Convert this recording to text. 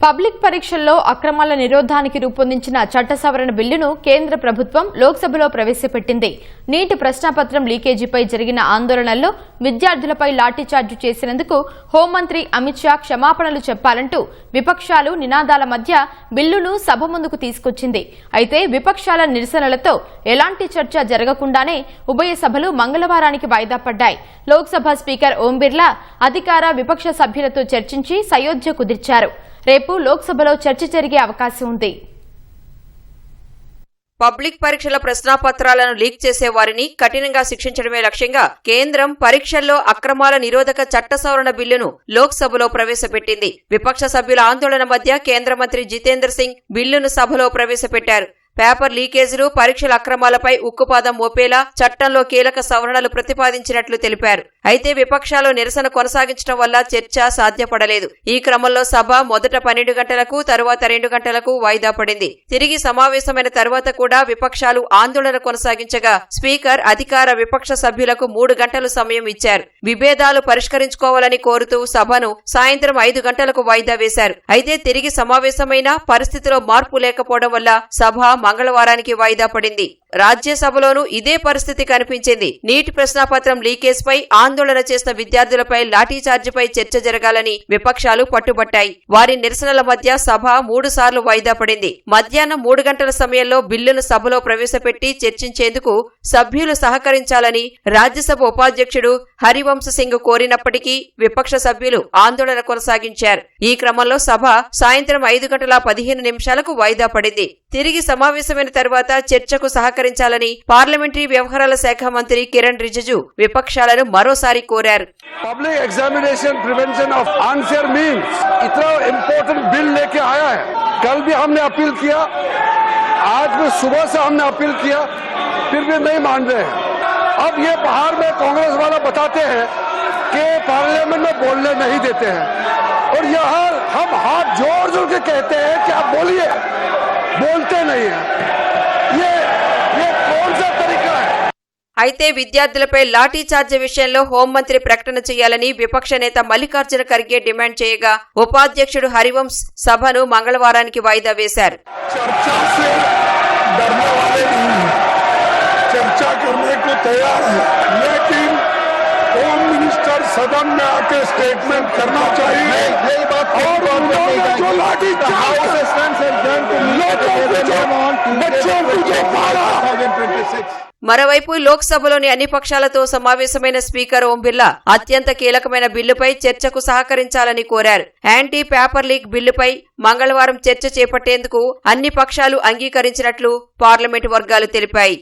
Public పరీక్షల్లో అక్రమాల నిరోధానికి రూపొందించిన చట్ట సవరణ బిల్లును కేంద్ర ప్రభుత్వం లోక్సభలో ప్రవేశపెట్టింది. నీటి ప్రశ్నాపత్రం లీకేజీపై జరిగిన ఆందోళనల్లో విద్యార్థులపై లాఠీచార్జు చేసినందుకు హోంమంత్రి అమిత్ షా క్షమాపణలు చెప్పాలంటూ విపక్షాలు నినాదాల మధ్య బిల్లును సభ ముందుకు తీసుకొచ్చింది. అయితే విపక్షాల నిరసనలతో ఎలాంటి చర్చ జరగకుండానే ఉభయ సభలు మంగళవారానికి వాయిదా పడ్డాయి. లోక్సభ స్పీకర్ ఓం బిర్లా అధికార విపక్ష సభ్యులతో చర్చించి సయోధ్య కుదిర్చారు. రేపు లోక్సభలో చర్చ జరిగే అవకాశం ఉంది. పబ్లిక్ పరీక్షల ప్రశ్నాపత్రాలను లీక్ చేసే వారిని కఠినంగా శిక్షించడమే లక్ష్యంగా కేంద్రం పరీక్షల్లో అక్రమాల నిరోధక చట్ట సవరణ బిల్లును లోక్సభలో ప్రవేశపెట్టింది. విపక్ష సభ్యుల ఆందోళన మధ్య కేంద్ర మంత్రి జితేంద్ర సింగ్ బిల్లును సభలో ప్రవేశపెట్టారు. పేపర్ లీకేజీలు, పరీక్షల అక్రమాలపై ఉక్కుపాదం మోపేలా చట్టంలో కీలక సవరణలు ప్రతిపాదించినట్లు తెలిపారు. అయితే విపక్షాలు నిరసన కొనసాగించడం వల్ల చర్చ సాధ్యపడలేదు. ఈ క్రమంలో సభ మొదట 12 గంటలకు, తరువాత 2 గంటలకు వాయిదా పడింది. తిరిగి సమావేశమైన తరువాత కూడా విపక్షాలు ఆందోళన కొనసాగించగా స్పీకర్ అధికార విపక్ష సభ్యులకు 3 గంటలు సమయం ఇచ్చారు. విభేదాలు పరిష్కరించుకోవాలని కోరుతూ సభను సాయంత్రం 5 గంటలకు వాయిదా వేశారు. అయితే తిరిగి సమావేశమైన పరిస్థితిలో మార్పు లేకపోవడం వల్ల సభ మంగళవారానికి వాయిదా పడింది. రాజ్యసభలోనూ ఇదే పరిస్థితి కనిపించింది. నీటి ప్రశ్నాపత్రం లీకేజ్ పై ఆందోళన చేసిన విద్యార్థులపై లాఠీచార్జిపై చర్చ జరగాలని విపక్షాలు పట్టుబట్టాయి. వారి నిరసనల మధ్య సభ 3 సార్లు వాయిదా పడింది. మధ్యాహ్నం 3 గంటల సమయంలో బిల్లును సభలో ప్రవేశపెట్టి చర్చించేందుకు సభ్యులు సహకరించాలని రాజ్యసభ ఉపాధ్యక్షుడు హరివంశ్ సింగ్ కోరినప్పటికీ విపక్ష సభ్యులు ఆందోళన కొనసాగించారు. ఈ క్రమంలో సభ సాయంత్రం 5:15 వాయిదా పడింది. తిరిగి సమావేశమైన తర్వాత చర్చకు సహకరించాలని పార్లమెంటరీ వ్యవహారాల శాఖ మంత్రి కిరణ్ రిజిజు విపక్షాలను మరోసారి కోరారు. Public examination prevention of unfair means इतना इम्पोर्टेंट बिल लेके आया है. कल भी हमने अपील किया, आज भी सुबह से हमने अपील किया, फिर भी नहीं मान रहे हैं. अब ये बाहर में कांग्रेस वाला बताते हैं कि पार्लियामेंट में बोलने नहीं देते हैं, और यहाँ हम हाथ जोड़ जोड़ के कहते हैं कि आप बोलिए, बोलते नहीं है. ये कौन सा तरीका है? అయితే విద్యార్థులపై లాఠీచార్జ్ విషయంలో హోంమంత్రి ప్రకటన చేయాలని విపక్ష నేత మల్లికార్జున ఖర్గే డిమాండ్ చేయగా ఉపాధ్యక్షుడు హరివంశ్ సభను మంగళవారానికి వాయిదా వేశారు. सदन में आके स्टेटमेंट करना चाहिए और जो लाठी మరోవైపు లోక్సభలోని అన్ని పక్షాలతో సమావేశమైన స్పీకర్ ఓం బిర్లా అత్యంత కీలకమైన బిల్లుపై చర్చకు సహకరించాలని కోరారు. యాంటీ పేపర్ లీక్ బిల్లుపై మంగళవారం చర్చ చేపట్టేందుకు అన్ని పక్షాలు అంగీకరించినట్లు పార్లమెంటు వర్గాలు తెలిపాయి.